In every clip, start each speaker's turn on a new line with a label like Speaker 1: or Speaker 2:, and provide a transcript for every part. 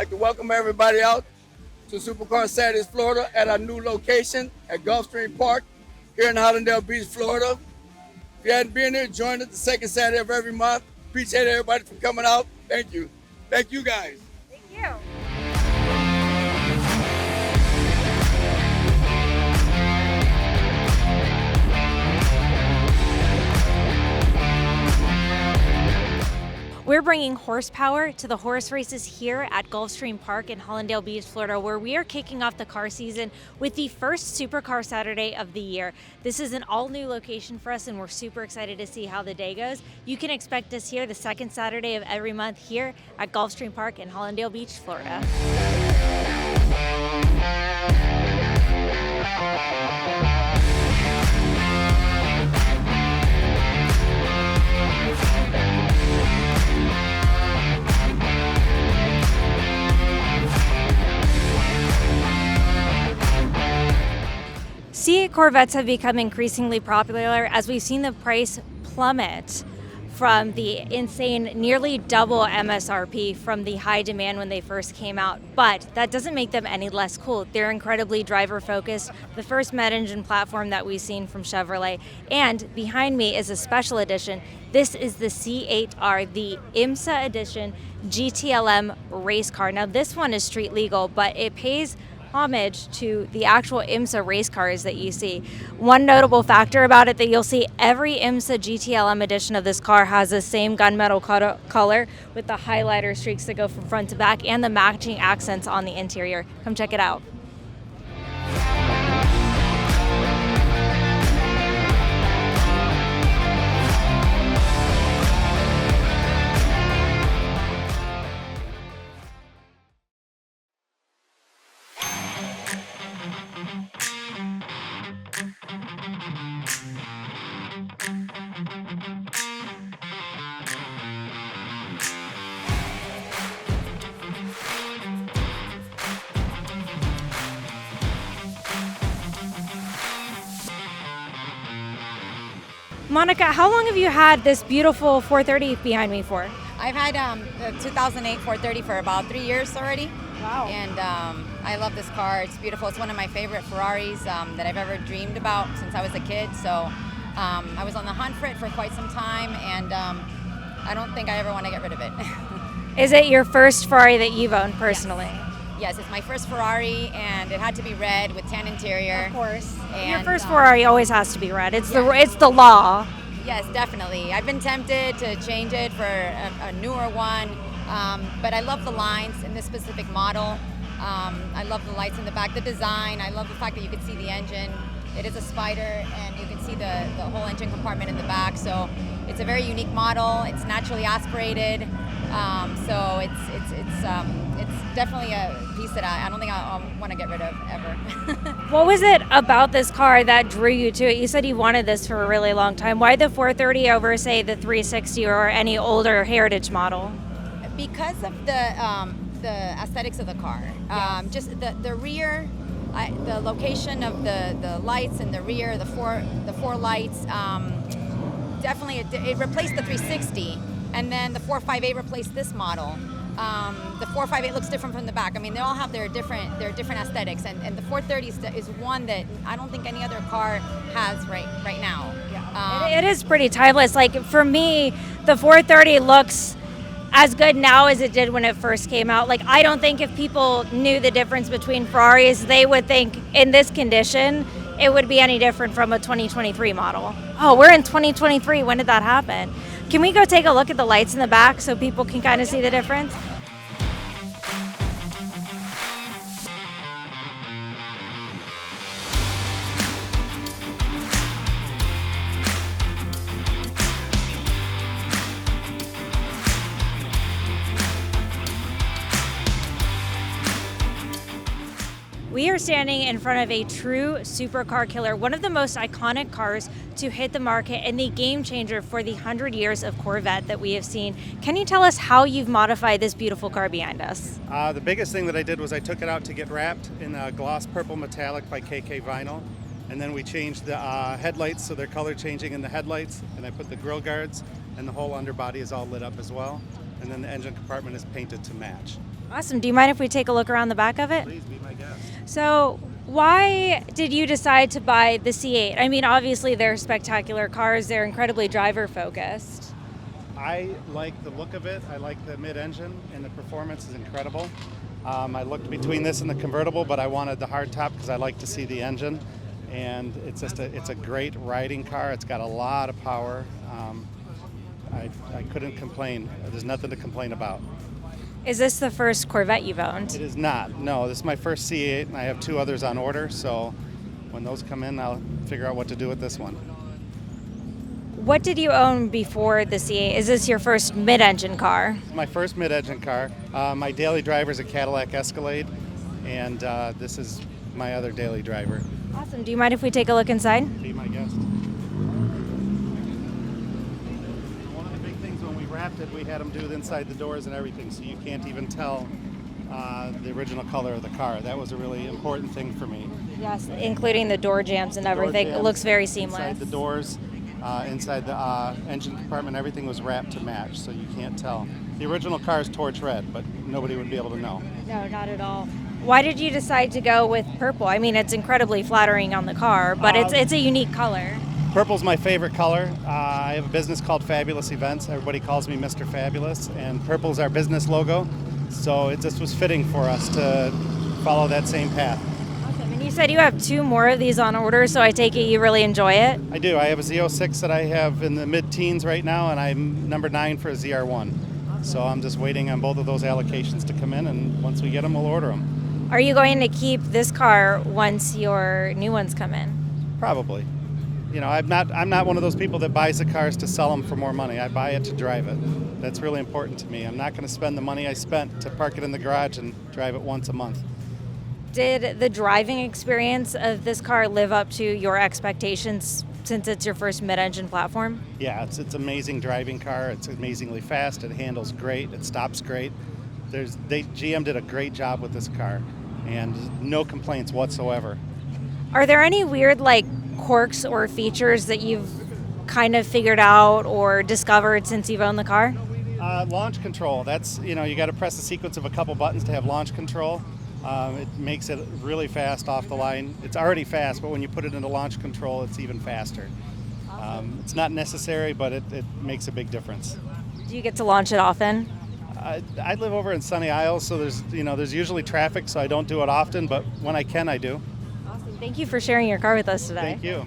Speaker 1: like to welcome everybody out to Supercar Saturdays Florida at our new location at Gulfstream Park here in Hollandale Beach, Florida. If you hadn't been here, join us the second Saturday of every month. Appreciate everybody for coming out. Thank you. Thank you guys.
Speaker 2: Thank you. We're bringing horsepower to the horse races here at Gulfstream Park in Hollandale Beach, Florida, where we are kicking off the car season with the first Supercar Saturday of the year. This is an all-new location for us, and we're super excited to see how the day goes. You can expect us here the second Saturday of every month here at Gulfstream Park in Hollandale Beach, Florida. C8 Corvettes have become increasingly popular as we've seen the price plummet from the insane nearly double MSRP from the high demand when they first came out. But that doesn't make them any less cool. They're incredibly driver focused, the first mid-engine platform that we've seen from Chevrolet. And behind me is a special edition. This is the C8R, the IMSA edition GTLM race car. Now this one is street legal, but it pays homage to the actual IMSA race cars that you see. One notable factor about it that you'll see every IMSA GTLM edition of this car has the same gunmetal color with the highlighter streaks that go from front to back and the matching accents on the interior. Come check it out. Monica, how long have you had this beautiful 430 behind me for?
Speaker 3: I've had the 2008 430 for about 3 years already.
Speaker 2: Wow.
Speaker 3: And I love this car. It's beautiful. It's one of my favorite Ferraris that I've ever dreamed about since I was a kid. So I was on the hunt for it for quite some time, and I don't think I ever want to get rid of it.
Speaker 2: Is it your first Ferrari that you've owned personally?
Speaker 3: Yes, it's my first Ferrari, and it had to be red with tan interior.
Speaker 2: Of course.
Speaker 3: And,
Speaker 2: Your first Ferrari always has to be red. It's the law.
Speaker 3: Yes, definitely. I've been tempted to change it for a newer one, but I love the lines in this specific model. I love the lights in the back, the design. I love the fact that you can see the engine. It is a Spider, and you can see the whole engine compartment in the back. So it's a very unique model. It's naturally aspirated. So it's definitely a piece that I don't think I'll want to get rid of ever.
Speaker 2: What was it about this car that drew you to it? You said you wanted this for a really long time. Why the 430 over, say, the 360 or any older heritage model?
Speaker 3: Because of the aesthetics of the car. Just the rear, the location of the lights in the rear, the four lights. Definitely, it replaced the 360, and then the 458 replaced this model. The 458 looks different from the back. I mean, they all have their different aesthetics, and the 430 is one that I don't think any other car has right now.
Speaker 2: It is pretty timeless. Like for me, the 430 looks as good now as it did when it first came out. Like I don't think if people knew the difference between Ferraris, they would think in this condition it would be any different from a 2023 model. Oh, we're in 2023. When did that happen? Can we go take a look at the lights in the back so people can kind of see the difference? We are standing in front of a true supercar killer, one of the most iconic cars to hit the market and the game changer for the 100 years of Corvette that we have seen. Can you tell us how you've modified this beautiful car behind us?
Speaker 4: The biggest thing that I did was I took it out to get wrapped in gloss purple metallic by KK vinyl, and then we changed the headlights so they're color changing in the headlights, and I put the grille guards, and the whole underbody is all lit up as well, and then the engine compartment is painted to match.
Speaker 2: Awesome. Do you mind if we take a look around the back of it?
Speaker 4: Please be my guest.
Speaker 2: So, why did you decide to buy the C8? I mean, obviously they're spectacular cars. They're incredibly driver focused.
Speaker 4: I like the look of it. I like the mid-engine, and the performance is incredible. I looked between this and the convertible, but I wanted the hardtop because I like to see the engine. And it's a great riding car. It's got a lot of power. I couldn't complain. There's nothing to complain about.
Speaker 2: Is this the first Corvette you've owned?
Speaker 4: It is not. No, this is my first C8, and I have 2 others on order. So when those come in, I'll figure out what to do with this one.
Speaker 2: What did you own before the C8? Is this your first mid-engine car?
Speaker 4: My first mid-engine car. My daily driver is a Cadillac Escalade, and this is my other daily driver.
Speaker 2: Awesome. Do you mind if we take a look inside?
Speaker 4: Be my guest. One of the big things when we wrapped it, we had them do it inside the doors and everything, so you can't even tell the original color of the car. That was a really important thing for me.
Speaker 2: Yes, including the door jams and everything.
Speaker 4: Door jams
Speaker 2: It looks very seamless.
Speaker 4: Inside the doors, inside the engine compartment, everything was wrapped to match, so you can't tell. The original car is torch red, but nobody would be able to know.
Speaker 2: No, not at all. Why did you decide to go with purple? I mean, it's incredibly flattering on the car, but it's a unique color.
Speaker 4: Purple's my favorite color. I have a business called Fabulous Events. Everybody calls me Mr. Fabulous, and purple's our business logo. So it just was fitting for us to follow that same path.
Speaker 2: Awesome. And you said you have 2 more of these on order, so I take it you really enjoy it?
Speaker 4: I do. I have a Z06 that I have in the mid-teens right now, and I'm number 9 for a ZR1. So I'm just waiting on both of those allocations to come in, and once we get them, we'll order them.
Speaker 2: Are you going to keep this car once your new ones come in?
Speaker 4: Probably. You know, I'm not one of those people that buys the cars to sell them for more money. I buy it to drive it. That's really important to me. I'm not going to spend the money I spent to park it in the garage and drive it once a month.
Speaker 2: Did the driving experience of this car live up to your expectations since it's your first mid-engine platform?
Speaker 4: Yeah, it's an amazing driving car. It's amazingly fast. It handles great. It stops great. GM did a great job with this car, and no complaints whatsoever.
Speaker 2: Are there any weird quirks or features that you've kind of figured out or discovered since you've owned the car?
Speaker 4: Launch control. That's, you got to press a sequence of a couple buttons to have launch control. It makes it really fast off the line. It's already fast, but when you put it into launch control, it's even faster. It's not necessary, but it makes a big difference.
Speaker 2: Do you get to launch it often?
Speaker 4: I live over in Sunny Isles, so there's usually traffic, so I don't do it often, but when I can, I do.
Speaker 2: Awesome. Thank you for sharing your car with us today.
Speaker 4: Thank you.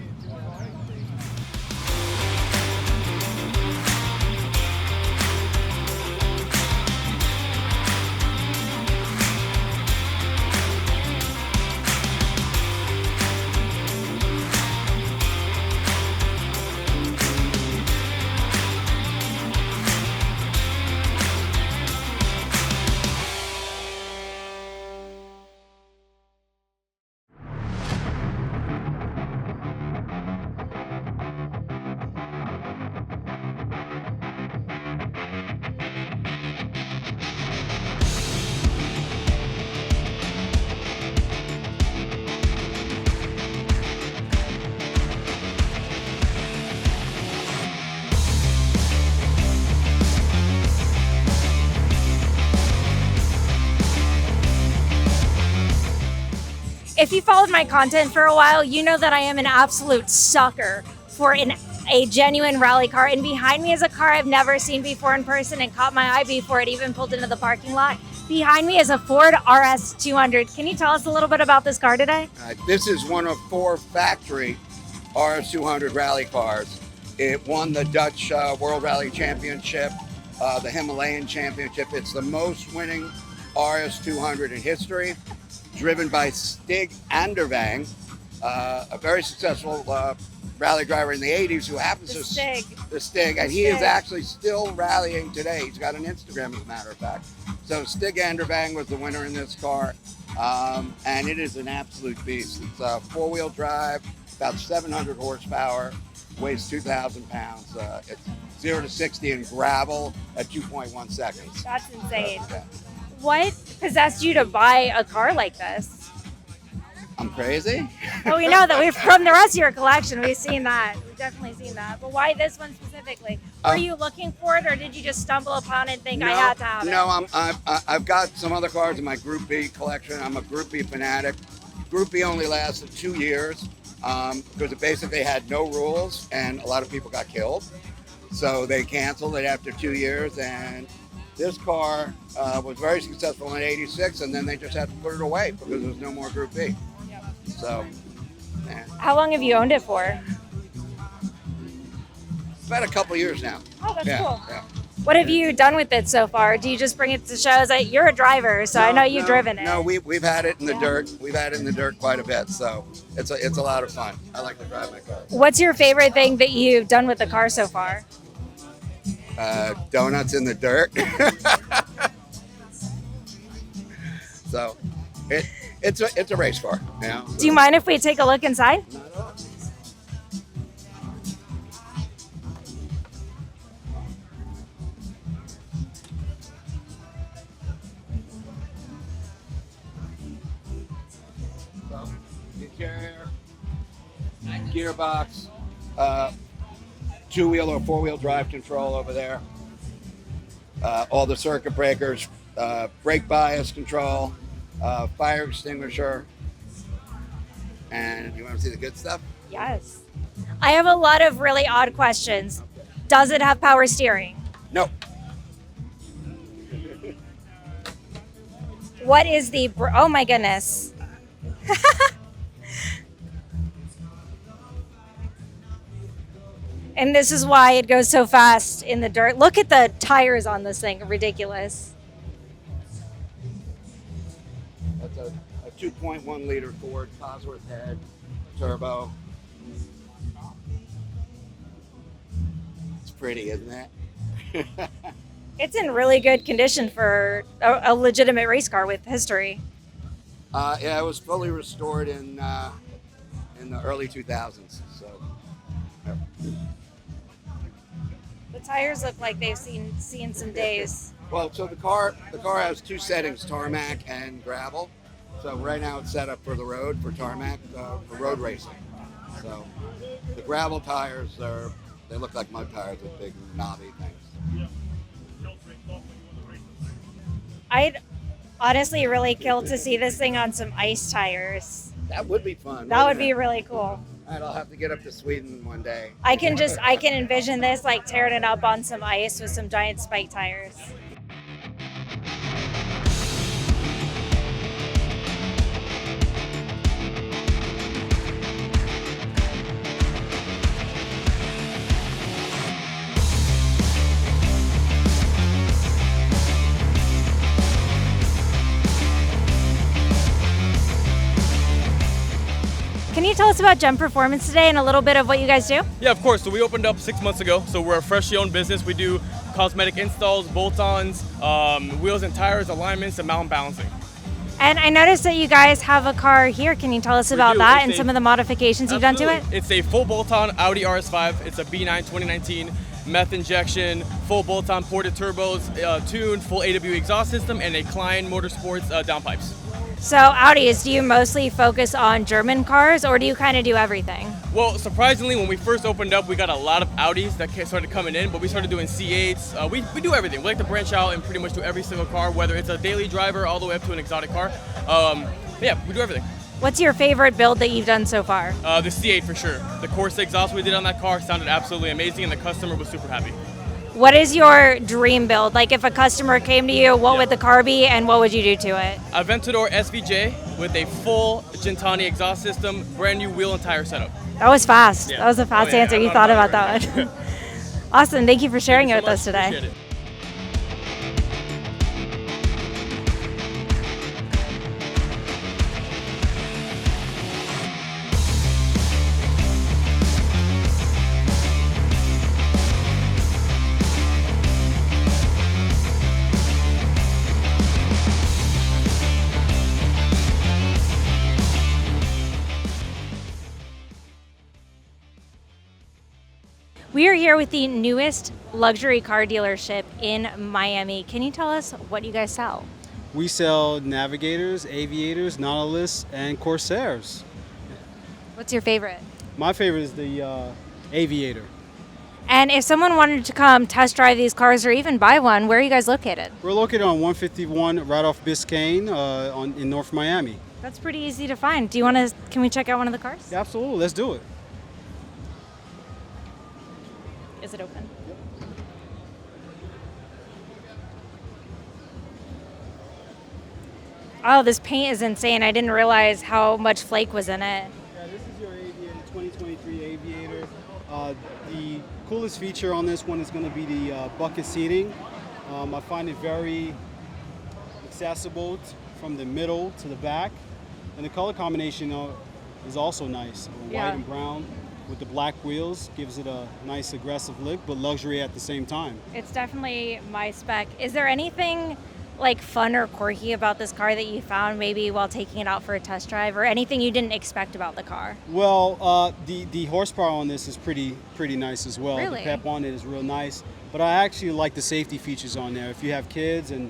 Speaker 2: If you followed my content for a while, you know that I am an absolute sucker for a genuine rally car. And behind me is a car I've never seen before in person and caught my eye before it even pulled into the parking lot. Behind me is a Ford RS 200. Can you tell us a little bit about this car today?
Speaker 1: This is one of 4 factory RS 200 rally cars. It won the Dutch World Rally Championship, the Himalayan Championship. It's the most winning RS 200 in history, driven by Stig Andervang, a very successful rally driver in the 80s who happens to Stig, and he is actually still rallying today. He's got an Instagram, as a matter of fact. So Stig Andervang was the winner in this car, and it is an absolute beast. It's a 4-wheel drive, about 700 horsepower, weighs 2,000 pounds. It's 0 to 60 in gravel at 2.1 seconds.
Speaker 2: That's insane. What possessed you to buy a car like this?
Speaker 1: I'm crazy.
Speaker 2: Well, we know that from the rest of your collection, we've seen that. We've definitely seen that. But why this one specifically? Were you looking for it, or did you just stumble upon it and think I
Speaker 1: No,
Speaker 2: had to have it?
Speaker 1: no, I've got some other cars in my Group B collection. I'm a Group B fanatic. Group B only lasted 2 years because it basically had no rules, and a lot of people got killed. So they canceled it after 2 years, and this car was very successful in '86, and then they just had to put it away because there was no more Group B. So, yeah.
Speaker 2: How long have you owned it for?
Speaker 1: It's been a couple years now.
Speaker 2: Oh, that's
Speaker 1: Yeah,
Speaker 2: cool.
Speaker 1: yeah.
Speaker 2: What have you done with it so far? Do you just bring it to shows? You're a driver, so I know you've driven it.
Speaker 1: No, we've had it in the dirt. We've had it in the dirt quite a bit, so it's a lot of fun. I like to drive my car.
Speaker 2: What's your favorite thing that you've done with the car so far?
Speaker 1: Donuts in the dirt. So it's a race car. You know?
Speaker 2: Do you mind if we take a look inside?
Speaker 1: Not at all. So, interior, gearbox, 2-wheel or 4-wheel drive control over there. All the circuit breakers, brake bias control, fire extinguisher. And you want to see the good stuff?
Speaker 2: Yes. I have a lot of really odd questions. Does it have power steering?
Speaker 1: No.
Speaker 2: What is the oh my goodness. And this is why it goes so fast in the dirt. Look at the tires on this thing, ridiculous.
Speaker 1: That's a 2.1 liter Ford Cosworth head turbo. It's pretty, isn't it?
Speaker 2: It's in really good condition for a legitimate race car with history.
Speaker 1: Yeah, it was fully restored in the early 2000s. So. Yeah.
Speaker 2: The tires look like they've seen some days.
Speaker 1: Well, so the car has 2 settings, tarmac and gravel. So right now it's set up for the road, for tarmac, for road racing. So the gravel tires they look like mud tires with big knobby things.
Speaker 2: I'd honestly really kill to see this thing on some ice tires.
Speaker 1: That would be fun.
Speaker 2: That would
Speaker 1: wouldn't
Speaker 2: be
Speaker 1: it?
Speaker 2: really cool.
Speaker 1: All right, I'll have to get up to Sweden one day.
Speaker 2: I can envision this like tearing it up on some ice with some giant spike tires. Can you tell us about Gem Performance today and a little bit of what you guys do?
Speaker 5: Yeah, of course. So we opened up 6 months ago. So we're a freshly owned business. We do cosmetic installs, bolt-ons, wheels and tires, alignments, and mount balancing.
Speaker 2: And I noticed that you guys have a car here. Can you tell us about that
Speaker 5: It's
Speaker 2: and
Speaker 5: a-
Speaker 2: some of the modifications you've done to it?
Speaker 5: It's a full bolt-on Audi RS5. It's a B9 2019, meth injection, full bolt-on ported turbos, tuned, full AW exhaust system, and a Klein Motorsports downpipes.
Speaker 2: So Audis, do you mostly focus on German cars or do you kind of do everything?
Speaker 5: Well, surprisingly, when we first opened up, we got a lot of Audis that started coming in, but we started doing C8s. We do everything. We like to branch out and pretty much do every single car, whether it's a daily driver all the way up to an exotic car. Yeah, we do everything.
Speaker 2: What's your favorite build that you've done so far?
Speaker 5: The C8 for sure. The Koenigsegg exhaust we did on that car sounded absolutely amazing, and the customer was super happy.
Speaker 2: What is your dream build? Like if a customer came to you, what would the car be and what would you do to it?
Speaker 5: A Aventador SVJ with a full Gentani exhaust system, brand new wheel and tire setup.
Speaker 2: That was fast.
Speaker 5: Yeah.
Speaker 2: That was a fast
Speaker 5: Oh, yeah,
Speaker 2: answer.
Speaker 5: I'm
Speaker 2: You
Speaker 5: not
Speaker 2: thought
Speaker 5: about
Speaker 2: about
Speaker 5: it
Speaker 2: that
Speaker 5: right
Speaker 2: one. Awesome. Thank you for sharing
Speaker 5: Thank
Speaker 2: it
Speaker 5: you
Speaker 2: with
Speaker 5: so
Speaker 2: us
Speaker 5: much.
Speaker 2: today.
Speaker 5: Appreciate it.
Speaker 2: We are here with the newest luxury car dealership in Miami. Can you tell us what you guys sell?
Speaker 6: We sell Navigators, Aviators, Nautilus, and Corsairs.
Speaker 2: What's your favorite?
Speaker 6: My favorite is the Aviator.
Speaker 2: And if someone wanted to come test drive these cars or even buy one, where are you guys located?
Speaker 6: We're located on 151 right off Biscayne in North Miami.
Speaker 2: That's pretty easy to find. Do you want to? Can we check out one of the cars?
Speaker 6: Yeah, absolutely. Let's do it.
Speaker 2: Is it open? Oh, this paint is insane. I didn't realize how much flake was in it.
Speaker 6: Yeah, this is your Aviator 2023 Aviator. The coolest feature on this one is going to be the bucket seating. I find it very accessible from the middle to the back. And the color combination is also nice.
Speaker 2: Yeah.
Speaker 6: White and brown with the black wheels gives it a nice aggressive look, but luxury at the same time.
Speaker 2: It's definitely my spec. Is there anything like fun or quirky about this car that you found maybe while taking it out for a test drive, or anything you didn't expect about the car?
Speaker 6: Well, the horsepower on this is pretty nice as well.
Speaker 2: Really?
Speaker 6: The pep on it is real nice, but I actually like the safety features on there. If you have kids and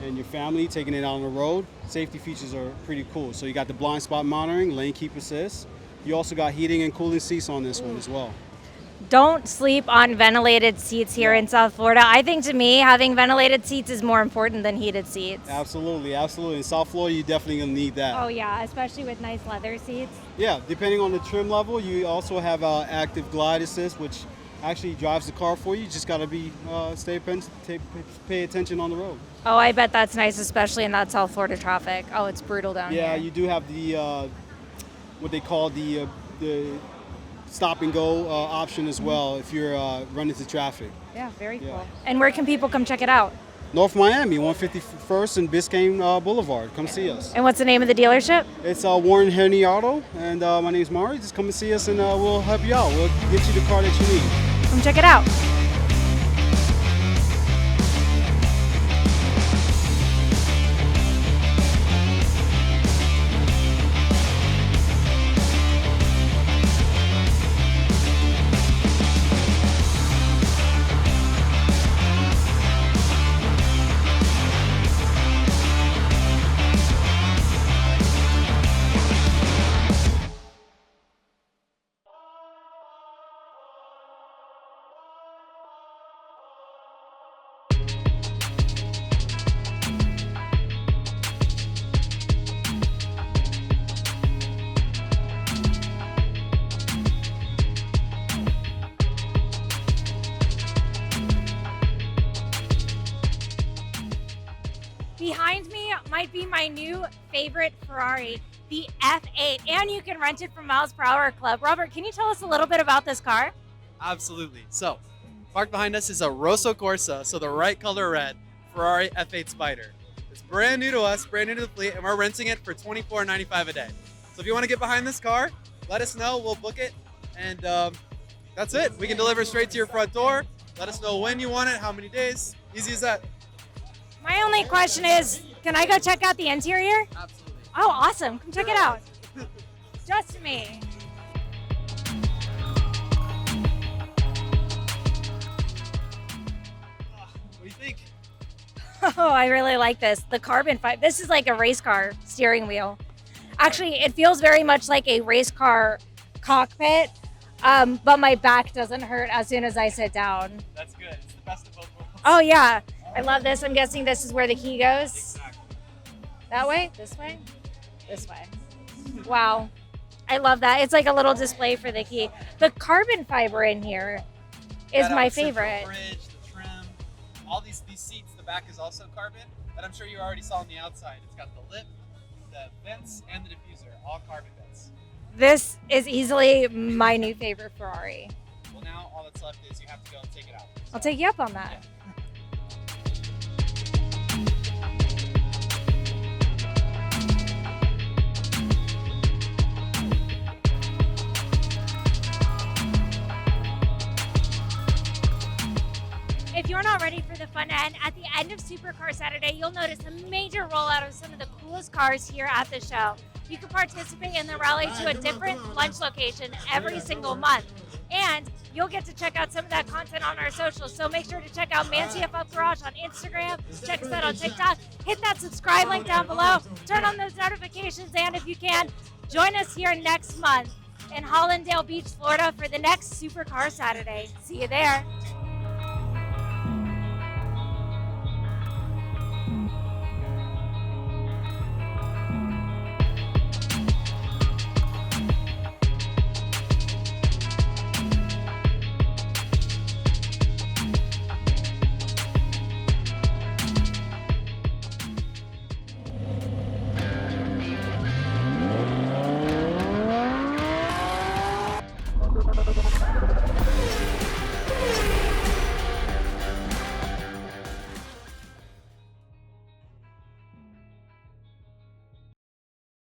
Speaker 6: your family taking it out on the road, safety features are pretty cool. So you got the blind spot monitoring, lane keep assist. You also got heating and cooling seats on this one as well.
Speaker 2: Don't sleep on ventilated seats here in South Florida. I think, to me, having ventilated seats is more important than heated seats.
Speaker 6: Absolutely. In South Florida, you're definitely gonna need that.
Speaker 2: Oh yeah, especially with nice leather seats.
Speaker 6: Yeah, depending on the trim level, you also have active glide assist, which actually drives the car for you. You just gotta pay attention on the road.
Speaker 2: Oh, I bet that's nice, especially in that South Florida traffic. Oh, it's brutal down here.
Speaker 6: Yeah, you do have the what they call the stop and go option as well if you're running into traffic.
Speaker 2: Yeah, very cool. And where can people come check it out?
Speaker 6: North Miami, 151st and Biscayne Boulevard. Come see us.
Speaker 2: And what's the name of the dealership?
Speaker 6: It's Warren Henry Auto, and my name's Mari. Just come and see us, and we'll help you out. We'll get you the car that you need.
Speaker 2: Come check it out. Behind me might be my new favorite Ferrari, the F8, and you can rent it from Miles Per Hour Club. Robert, can you tell us a little bit about this car?
Speaker 7: Absolutely. So, parked behind us is a Rosso Corsa, so the right color red, Ferrari F8 Spider. It's brand new to us, brand new to the fleet, and we're renting it for $24.95 a day. So if you want to get behind this car, let us know, we'll book it, and that's it. We can deliver straight to your front door. Let us know when you want it, how many days, easy as that.
Speaker 2: My only question is, can I go check out the interior?
Speaker 7: Absolutely.
Speaker 2: Oh, awesome. Come check it out. Just me.
Speaker 7: What do you think?
Speaker 2: Oh, I really like this. The carbon fiber. This is like a race car steering wheel. Actually, it feels very much like a race car cockpit, but my back doesn't hurt as soon as I sit down.
Speaker 7: That's good. It's the best of both worlds.
Speaker 2: Oh, yeah. I love this. I'm guessing this is where the key goes.
Speaker 7: Exactly.
Speaker 2: That way? This way? This way. Wow. I love that. It's like a little display for the key. The carbon fiber in here is
Speaker 7: Got
Speaker 2: my
Speaker 7: the central
Speaker 2: favorite.
Speaker 7: Bridge, the trim, all these seats. The back is also carbon, but I'm sure you already saw on the outside. It's got the lip, the vents, and the diffuser, all carbon vents.
Speaker 2: This is easily my new favorite Ferrari.
Speaker 7: Well, now all that's left is you have to go and take it out.
Speaker 2: I'll take you up on that. If you're not ready for the fun end, at the end of Supercar Saturday, you'll notice a major rollout of some of the coolest cars here at the show. You can participate in the rally to a different lunch location every single month. And you'll get to check out some of that content on our socials. So make sure to check out ManCFL Garage on Instagram. Check us out on TikTok. Hit that subscribe link down below. Turn on those notifications. And if you can, join us here next month in Hollandale Beach, Florida for the next Supercar Saturday. See you there.